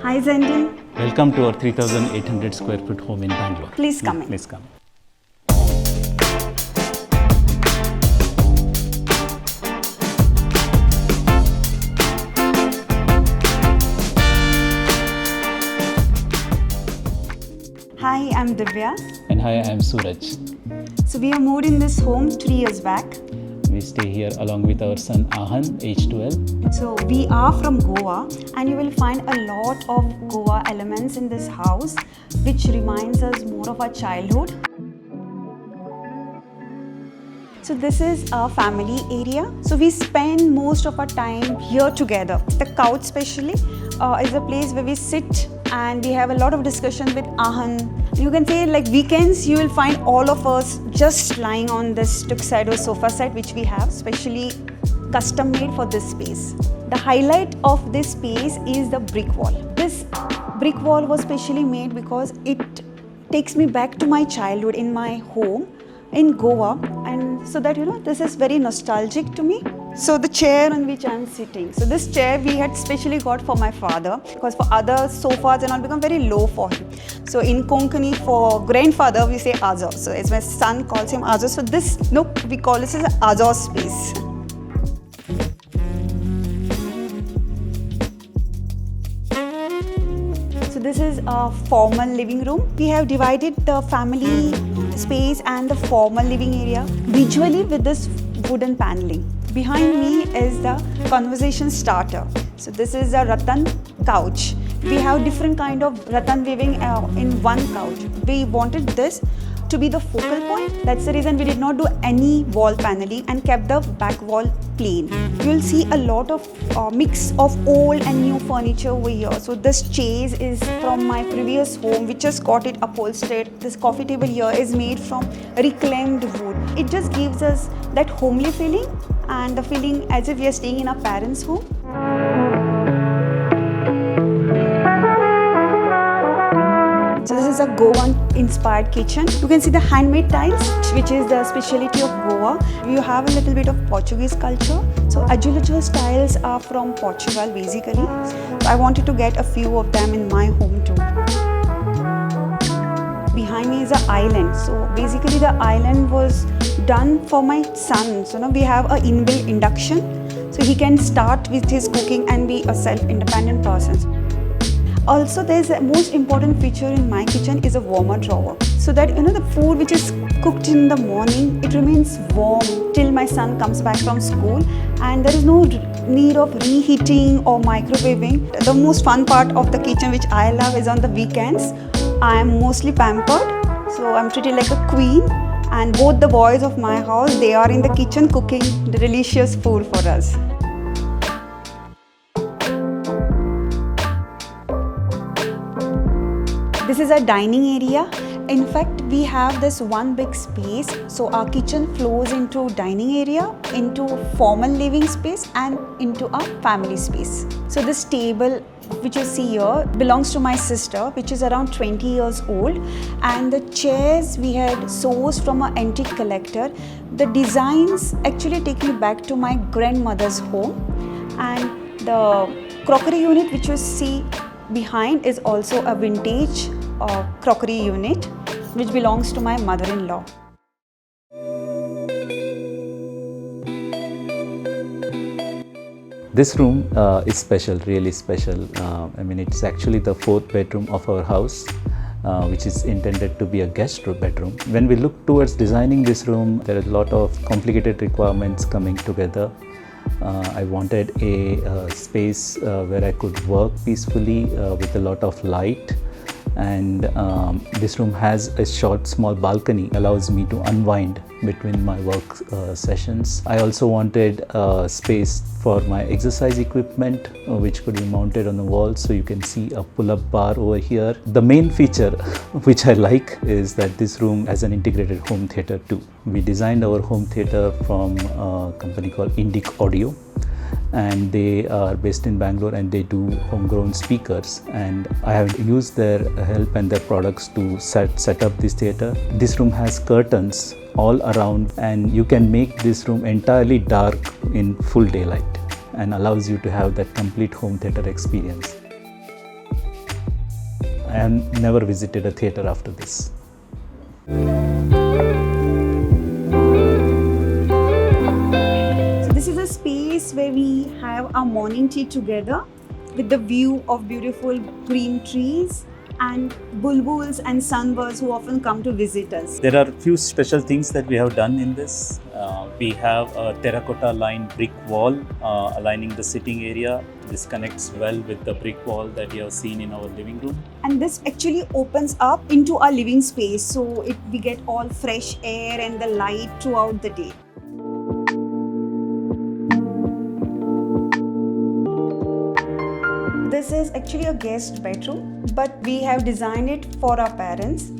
Hi Zendin. Welcome to our 3,800 square foot home in Bangalore. Please come in. Please come. Hi, I'm Divya. And hi, I am Suraj. So we have moved in this home 3 years back. We stay here along with our son Ahan, age 12. So we are from Goa and you will find a lot of Goa elements in this house which reminds us more of our childhood. So this is our family area. So we spend most of our time here together. The couch especially is a place where we sit and we have a lot of discussion with Ahan. You can say like weekends you will find all of us just lying on this tuxedo sofa set which we have specially custom made for this space. The highlight of this space is the brick wall. This brick wall was specially made because it takes me back to my childhood in my home in Goa, and so that this is very nostalgic to me. So the chair on which I am sitting, so this chair we had specially got for my father because for other sofas and all become very low for him. So in Konkani for grandfather we say Azo, so as my son calls him Azo, so this nook we call this as Azo space. So this is a formal living room. We have divided the family space and the formal living area visually with this wooden paneling. Behind me is the conversation starter. So this is a rattan couch. We have different kind of rattan weaving in one couch. We wanted this to be the focal point. That's the reason we did not do any wall paneling and kept the back wall plain. You will see a lot of mix of old and new furniture over here. So this chaise is from my previous home which just got it upholstered. This coffee table here is made from reclaimed wood. It just gives us that homely feeling and the feeling as if we are staying in our parents' home. So this is a Goan inspired kitchen. You can see the handmade tiles, which is the specialty of Goa. You have a little bit of Portuguese culture. So Azulejo tiles are from Portugal basically. So I wanted to get a few of them in my home too. Behind me is an island. So basically the island was done for my son. So now we have an inbuilt induction. So he can start with his cooking and be a self-independent person. Also, there is a most important feature in my kitchen is a warmer drawer. So that the food which is cooked in the morning, it remains warm till my son comes back from school, and there is no need of reheating or microwaving. The most fun part of the kitchen which I love is on the weekends. I am mostly pampered, so I'm treated like a queen, and both the boys of my house, they are in the kitchen cooking the delicious food for us. This is a dining area. In fact, we have this one big space. So our kitchen flows into dining area, into formal living space and into our family space. So this table which you see here belongs to my sister, which is around 20 years old. And the chairs we had sourced from an antique collector. The designs actually take me back to my grandmother's home. And the crockery unit which you see behind is also a vintage crockery unit which belongs to my mother-in-law. This room is special, really special. It's actually the fourth bedroom of our house, which is intended to be a guest bedroom. When we look towards designing this room, there are a lot of complicated requirements coming together. I wanted a space where I could work peacefully with a lot of light, and this room has a short small balcony, allows me to unwind between my work sessions. I also wanted space for my exercise equipment which could be mounted on the wall, so you can see a pull-up bar over here. The main feature which I like is that this room has an integrated home theater too. We designed our home theater from a company called Indic Audio, and they are based in Bangalore and they do homegrown speakers, and I have used their help and their products to set up this theater. This room has curtains all around, and you can make this room entirely dark in full daylight and allows you to have that complete home theater experience. I have never visited a theatre after this. So this is a space where we have our morning tea together with the view of beautiful green trees and bulbuls and sunbirds who often come to visit us. There are a few special things that we have done in this. We have a terracotta lined brick wall aligning the sitting area. This connects well with the brick wall that you have seen in our living room. And this actually opens up into our living space, so we get all fresh air and the light throughout the day. This is actually a guest bedroom, but we have designed it for our parents.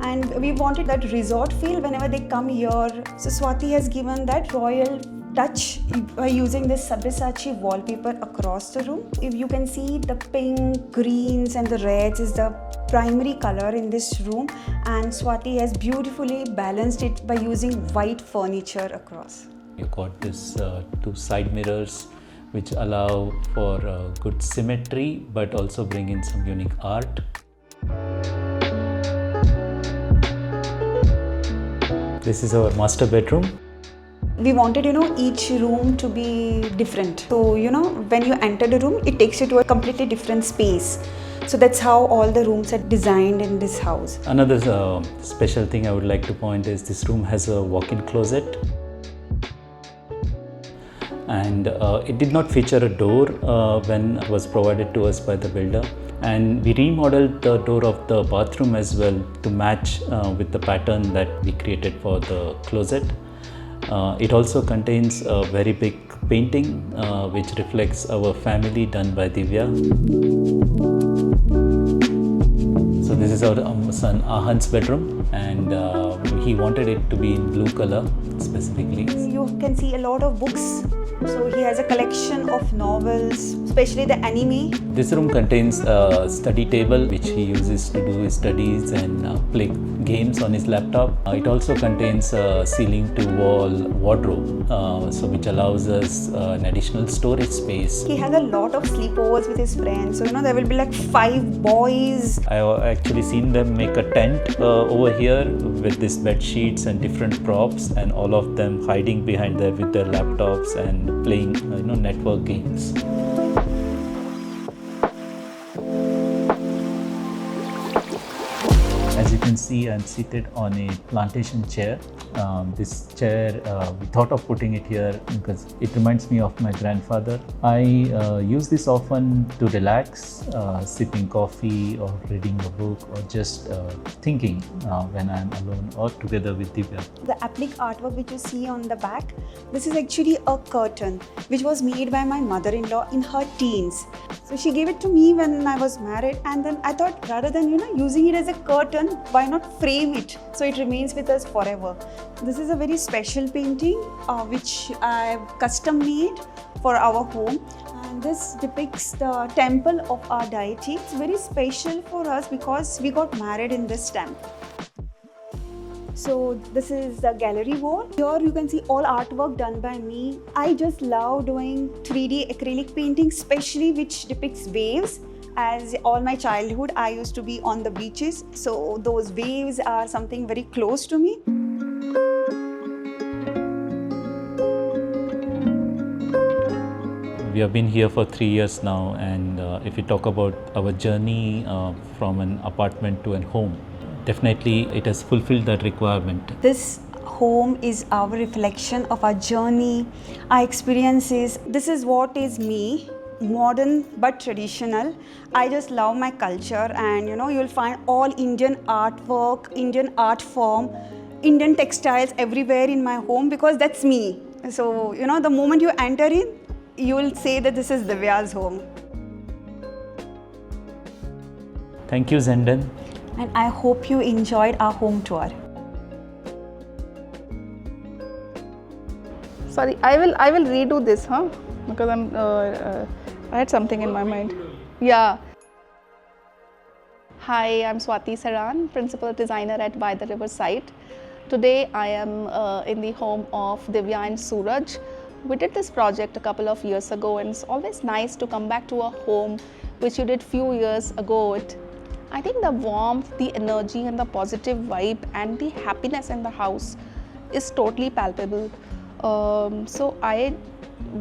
And we wanted that resort feel whenever they come here. So Swati has given that royal touch by using this Sabyasachi wallpaper across the room. If you can see, the pink, greens and the reds is the primary color in this room, and Swati has beautifully balanced it by using white furniture across. You got this two side mirrors which allow for good symmetry but also bring in some unique art. This is our master bedroom. We wanted, each room to be different. So, when you enter the room, it takes you to a completely different space. So that's how all the rooms are designed in this house. Another special thing I would like to point is this room has a walk-in closet. And it did not feature a door when it was provided to us by the builder. And we remodeled the door of the bathroom as well to match with the pattern that we created for the closet. It also contains a very big painting which reflects our family done by Divya. So this is our son Ahan's bedroom, and he wanted it to be in blue color specifically. You can see a lot of books. So he has a collection of novels, especially the anime. This room contains a study table which he uses to do his studies and play games on his laptop. It also contains a ceiling to wall wardrobe, which allows us an additional storage space. He has a lot of sleepovers with his friends. So there will be like 5 boys. I have actually seen them make a tent over here with these bed sheets and different props, and all of them hiding behind there with their laptops and playing network games. As you can see, I'm seated on a plantation chair. This chair, we thought of putting it here because it reminds me of my grandfather. I use this often to relax, sipping coffee or reading a book or just thinking when I'm alone or together with Divya. The applique artwork which you see on the back, this is actually a curtain which was made by my mother-in-law in her teens. So she gave it to me when I was married, and then I thought rather than using it as a curtain, why not frame it so it remains with us forever. This is a very special painting which I've custom made for our home, and this depicts the temple of our deity. It's very special for us because we got married in this temple. So this is the gallery wall. Here you can see all artwork done by me. I just love doing 3D acrylic painting, especially which depicts waves. As all my childhood, I used to be on the beaches. So those waves are something very close to me. We have been here for 3 years now, and if we talk about our journey from an apartment to a home, definitely it has fulfilled that requirement. This home is our reflection of our journey, our experiences. This is what is me, modern but traditional. I just love my culture, and you'll find all Indian artwork, Indian art form, Indian textiles everywhere in my home because that's me. So, the moment you enter in, you'll say that this is Divya's home. Thank you, Zenden. And I hope you enjoyed our home tour. Sorry, I will redo this, because I had something in my mind. Yeah. Hi, I'm Swati Saran, Principal Designer at By the Riverside. Today I am in the home of Divya and Suraj. We did this project a couple of years ago, and it's always nice to come back to a home which you did few years ago. I think the warmth, the energy, and the positive vibe and the happiness in the house is totally palpable. So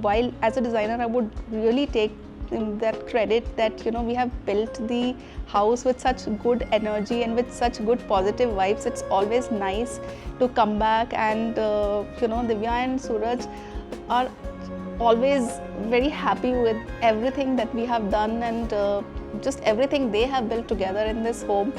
while as a designer, I would really take that credit that we have built the house with such good energy and with such good positive vibes. It's always nice to come back, and Divya and Suraj are always very happy with everything that we have done, and just everything they have built together in this home.